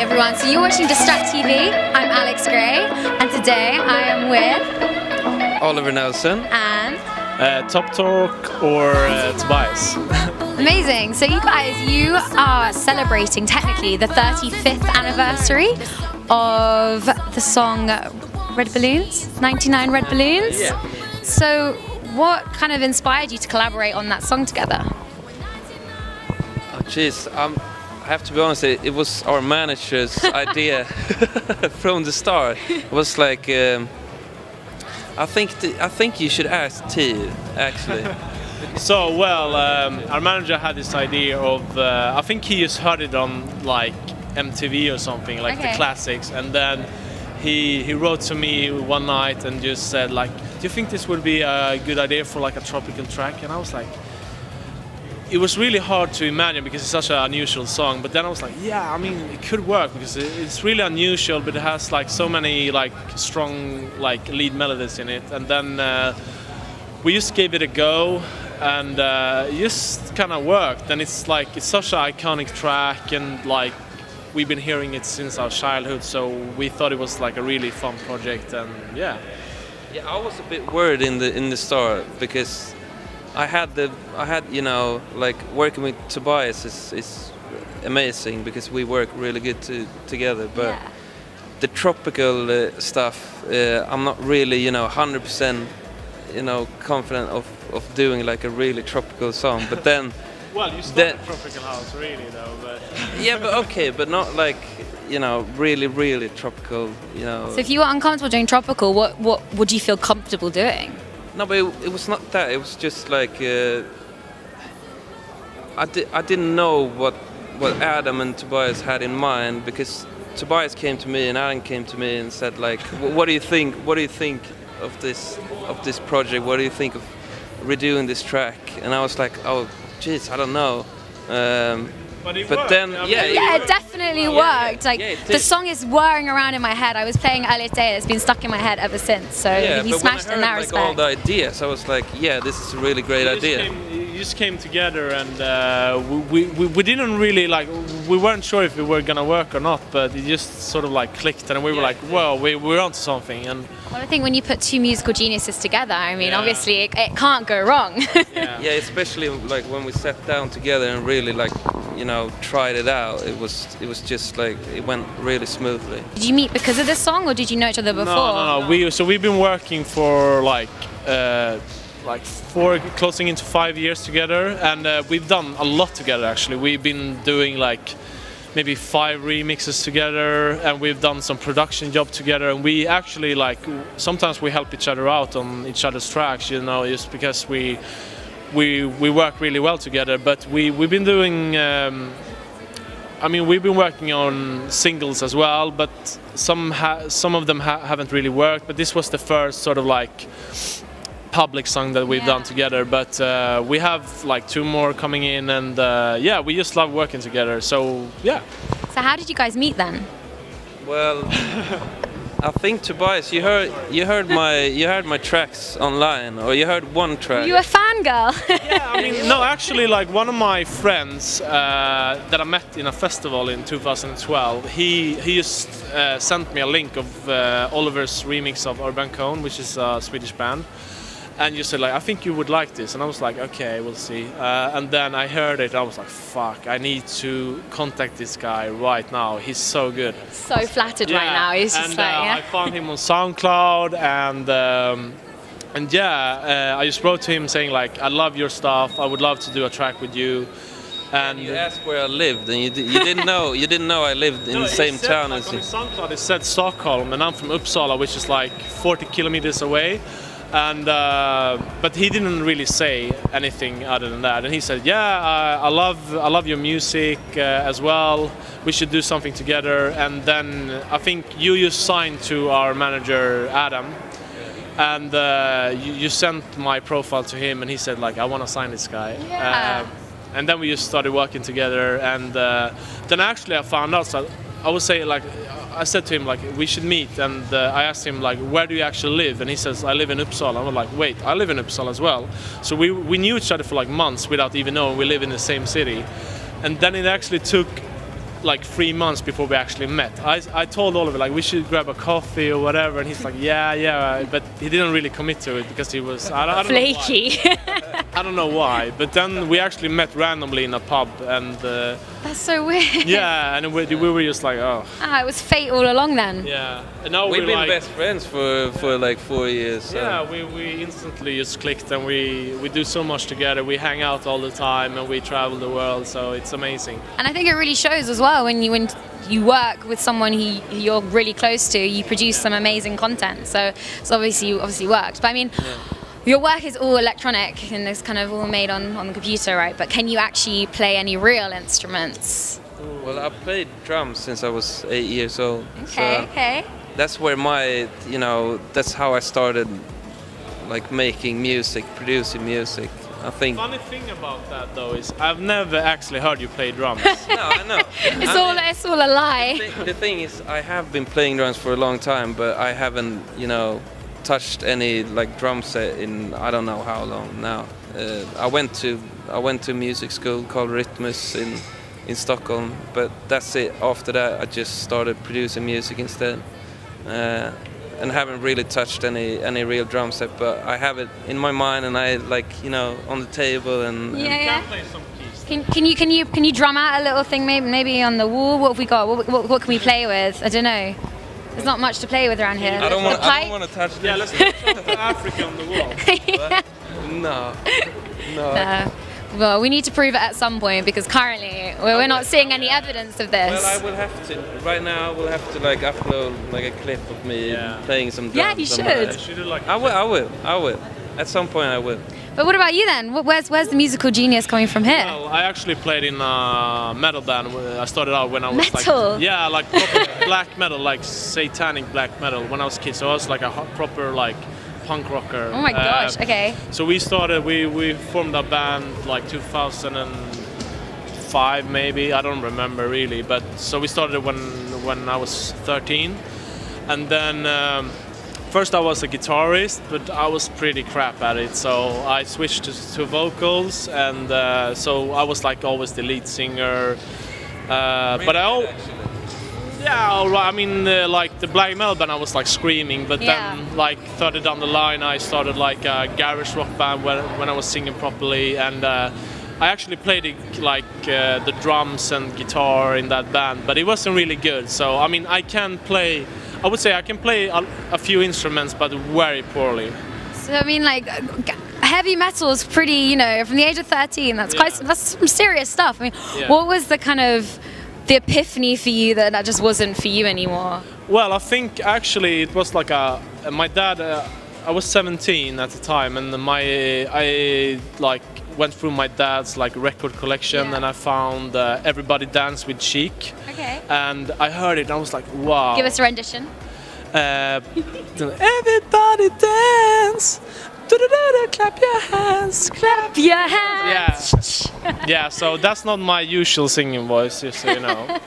everyone, so you're watching Distract TV. I'm Alex Gray, and today I am with Oliver Nelson and Tobtok or Tobias. Amazing. So you guys, you are celebrating technically the 35th anniversary of the song Red Balloons, 99 Red Balloons. Yeah. So what kind of inspired you to collaborate on that song together? Oh jeez, I have to be honest, it was our manager's idea from the start. It was like, I think you should ask T, actually. So, well, our manager had this idea of, I think he just heard it on like MTV or something, like the classics, and then he wrote to me one night and just said like, do you think this would be a good idea for like a tropical track? And I was like, it was really hard to imagine because it's such an unusual song, but then I was like, yeah, I mean, it could work because it's really unusual, but it has like so many like strong like lead melodies in it. And then we just gave it a go, and it just kind of worked. And it's like, it's such an iconic track, and like we've been hearing it since our childhood, so we thought it was like a really fun project. And yeah, I was a bit worried in the start because I had you know, like working with Tobias is amazing because we work really good together, but the tropical stuff, I'm not really, you know, 100%, you know, confident of doing like a really tropical song. But then well, you started tropical house really though, but yeah, but okay, but not like, you know, really tropical, you know. So if you were uncomfortable doing tropical, what would you feel comfortable doing? No, but it was not that. It was just like I didn't know what Adam and Tobias had in mind, because Tobias came to me and Adam came to me and said like, what do you think? What do you think of this project? What do you think of redoing this track? And I was like, oh, jeez, I don't know. But then, it definitely worked. The song is whirring around in my head. I was playing earlier today. It's been stuck in my head ever since. So he smashed in that respect. All the ideas, I was like, yeah, this is a really great idea. You just came together, and we didn't really like. We weren't sure if it were gonna work or not, but it just sort of like clicked, and we were like, "Whoa, we're onto something." And well, I think when you put two musical geniuses together, I mean, obviously it can't go wrong. Yeah, especially like when we sat down together and really like, you know, tried it out. It was just like, it went really smoothly. Did you meet because of this song, or did you know each other before? No. We've been working for like 4, closing into 5 years together, and we've done a lot together actually. We've been doing like maybe 5 remixes together, and we've done some production job together, and we actually like, sometimes we help each other out on each other's tracks, you know, just because we work really well together. But we've been doing I mean, we've been working on singles as well, but some of them haven't really worked, but this was the first sort of like public song that we've done together. But we have like 2 more coming in, and we just love working together. So yeah. So how did you guys meet then? Well, I think Tobias, you heard my tracks online, or you heard one track. Were you a fangirl? Yeah, I mean, no, actually, like one of my friends that I met in a festival in 2012, he just sent me a link of Oliver's remix of Urban Cone, which is a Swedish band. And you said like, I think you would like this, and I was like, okay, we'll see. And then I heard it, I was like, fuck, I need to contact this guy right now. He's so good. So flattered right now. He's just I found him on SoundCloud, and I just wrote to him saying like, I love your stuff. I would love to do a track with you. And you asked where I lived, and you didn't know I lived in the same town as you. On SoundCloud it said Stockholm, and I'm from Uppsala, which is like 40 kilometers away. And but he didn't really say anything other than that. And he said, "Yeah, I love your music as well. We should do something together." And then I think you just signed to our manager Adam, and you sent my profile to him, and he said like, "I want to sign this guy." Yeah. And then we just started working together, and then actually I found out. So I would say like, I said to him like, we should meet, and I asked him like, where do you actually live? And he says, I live in Uppsala. I was like, wait, I live in Uppsala as well. So we knew each other for like months without even knowing we live in the same city. And then it actually took like 3 months before we actually met. I told Oliver like we should grab a coffee or whatever, and he's like yeah, but he didn't really commit to it because he was I don't flaky. Know why. I don't know why, but then we actually met randomly in a pub, and that's so weird. Yeah, and we were just like, oh. It was fate all along then. Yeah, and now we've been like, best friends for like 4 years. So. Yeah, we instantly just clicked, and we do so much together. We hang out all the time, and we travel the world, so it's amazing. And I think it really shows as well when you work with someone who you're really close to. You produce some amazing content, so obviously worked. But I mean. Yeah. Your work is all electronic and it's kind of all made on the computer, right? But can you actually play any real instruments? Well, I played drums since I was 8 years old. Okay. That's where that's how I started, like making music, producing music. I think. Funny thing about that though is I've never actually heard you play drums. No, I know. It's all a lie. The thing is, I have been playing drums for a long time, but I haven't, touched any like drum set in I don't know how long now. I went to music school called Rytmus in Stockholm, but that's it. After that, I just started producing music instead, and haven't really touched any real drum set. But I have it in my mind, and I on the table and. Yeah. You can play some keys. Can you drum out a little thing maybe on the wall? What have we got? What can we play with? I don't know. There's not much to play with around here. I don't want to touch this. Yeah, let's put Africa on the wall. No. Well, we need to prove it at some point because currently we're not seeing any evidence of this. Well, I will have to. Right now, I will have to upload a clip of me playing some drums. Yeah, you should. I will. At some point, I will. But what about you then? Where's the musical genius coming from here? Well, I actually played in a metal band. I started out when I was metal? like proper black metal, like satanic black metal when I was a kid. So I was like a proper punk rocker. Oh my gosh, okay. So we formed a band like 2005 maybe, I don't remember really. But so we started when I was 13. And then first I was a guitarist, but I was pretty crap at it, so I switched to vocals, and so I was like always the lead singer. But I mean, like the black metal band, I was like screaming, but then like further down the line, I started like a garage rock band when I was singing properly, and I actually played the drums and guitar in that band, but it wasn't really good. So I mean, I would say I can play a few instruments, but very poorly. So I mean, like, heavy metal is pretty, from the age of 13. That's some serious stuff. I mean, what was the kind of the epiphany for you that just wasn't for you anymore? Well, I think actually it was like my dad. I was 17 at the time, and I went through my dad's record collection, and I found Everybody Dance with Chic. Okay. And I heard it and I was like, wow. Give us a rendition. Everybody dance. Clap your hands. Clap your hands. Yeah, so that's not my usual singing voice, just so you know.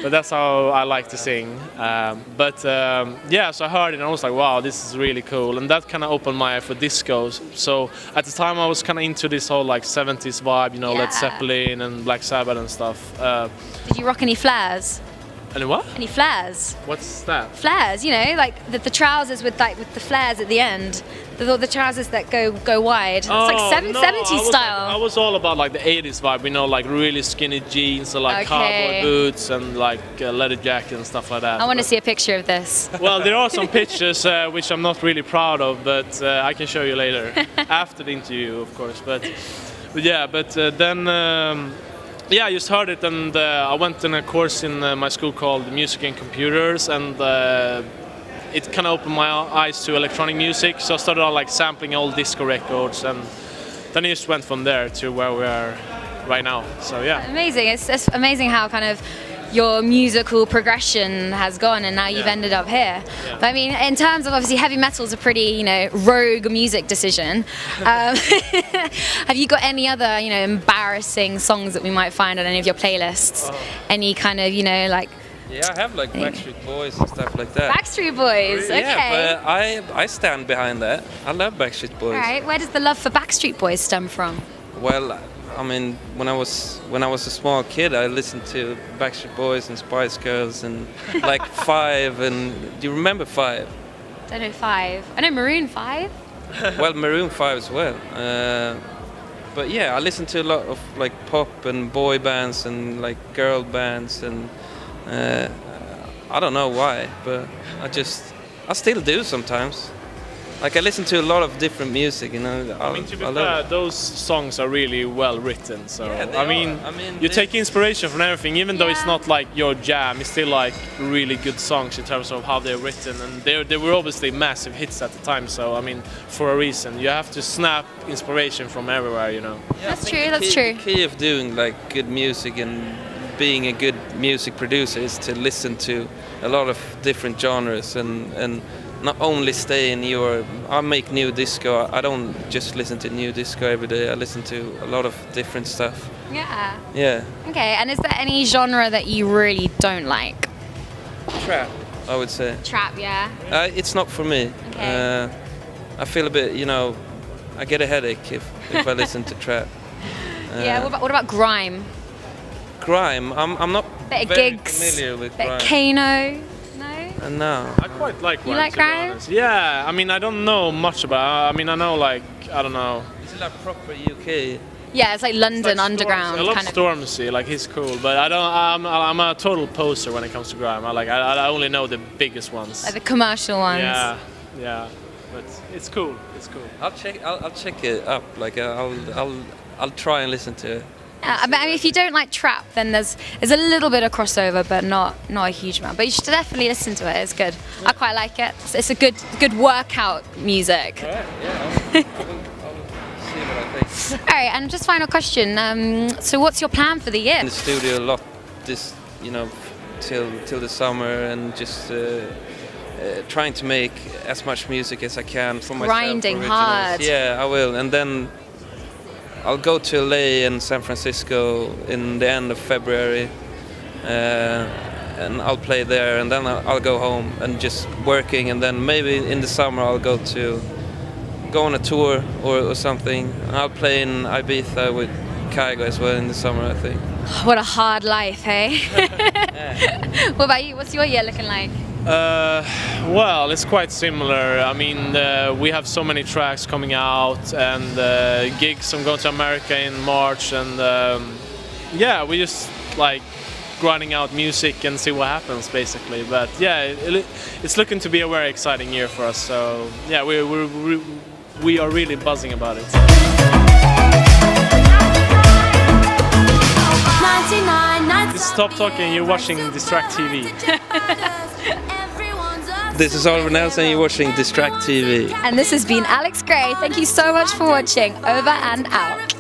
But that's how I like to sing. So I heard it and I was like, wow, this is really cool. And that kind of opened my eye for disco. So at the time I was kind of into this whole 70s vibe, Led Zeppelin and Black Sabbath and stuff. Did you rock any flares? Any what? Any flares? What's that? Flares, like the trousers with the flares at the end. The trousers that go wide. It's like 70s style. I was all about the 80s vibe, really skinny jeans and cowboy boots and leather jacket and stuff like that. I want to see a picture of this. Well, there are some pictures which I'm not really proud of, but I can show you later after the interview, of course. I just heard it, and I went in a course in my school called Music and Computers, and it kind of opened my eyes to electronic music. So I started out sampling old disco records, and then it just went from there to where we are right now. So yeah. Amazing. It's amazing how kind of your musical progression has gone, and now you've ended up here. Yeah. But I mean, in terms of obviously heavy metal is a pretty rogue music decision. Have you got any other embarrassing songs that we might find on any of your playlists? Any kind of Yeah, I have Backstreet Boys and stuff like that. Backstreet Boys, okay. Yeah, but I stand behind that. I love Backstreet Boys. All right, where does the love for Backstreet Boys stem from? Well, I mean, when I was a small kid, I listened to Backstreet Boys and Spice Girls and like Five. And do you remember Five? Don't know Five. I know Maroon 5. Well, Maroon 5 as well. But yeah, I listened to a lot of like pop and boy bands and like girl bands, and I don't know why, but I still do sometimes. Like I listen to a lot of different music, you know. I mean, to be fair, those songs are really well written. So I mean, you take inspiration from everything, even though it's not like your jam. It's still like really good songs in terms of how they're written, and they were obviously massive hits at the time. So I mean, for a reason, you have to snap inspiration from everywhere, you know. Yeah, that's true. That's true. The key of doing like good music and being a good music producer is to listen to a lot of different genres and not only stay in I make new disco. I don't just listen to new disco every day. I listen to a lot of different stuff. Yeah. Yeah. Okay, and is there any genre that you really don't like? Trap, I would say. Trap, yeah. It's not for me. Okay. I feel a bit, you know, I get a headache if I listen to trap. Yeah, what about grime? Grime, I'm not Bit of very gigs, familiar with bit grime. of Kano? No? No. I quite like grime. You like to be grime? honest. Yeah, I mean, I don't know much about. I mean, I know like I don't know. Is it like proper UK? Yeah, it's like London It's like underground Stormzy. I love kind of. Stormzy, like he's cool, but I don't. I'm a total poser when it comes to grime. I only know the biggest ones. Like the commercial ones. Yeah, but it's cool. It's cool. I'll check it up. Like I'll try and listen to it. Yeah, I mean, if you don't like trap, then there's a little bit of crossover, but not a huge amount. But you should definitely listen to it. It's good. I quite like it. It's a good workout music. All right, yeah. I'll see what I think. All right, and just final question. So what's your plan for the year? In the studio a lot this, you know, till the summer, and just trying to make as much music as I can for myself. Grinding originals. hard. Yeah, I will, and then I'll go to LA and San Francisco in the end of February, and I'll play there, and then I'll go home and just working, and then maybe in the summer I'll go on a tour or something. I'll play in Ibiza with Kygo as well in the summer, I think. What a hard life, hey? Yeah. What about you? What's your year looking like? Well, it's quite similar. I mean, we have so many tracks coming out and gigs. I'm going to America in March, and yeah, we just like grinding out music and see what happens, basically. But yeah, it's looking to be a very exciting year for us. So yeah, we are really buzzing about it. This is Tobtok, and you're watching Distract TV. This is Oliver Nelson and you're watching Distract TV. And this has been Alex Gray. Thank you so much for watching. Over and out.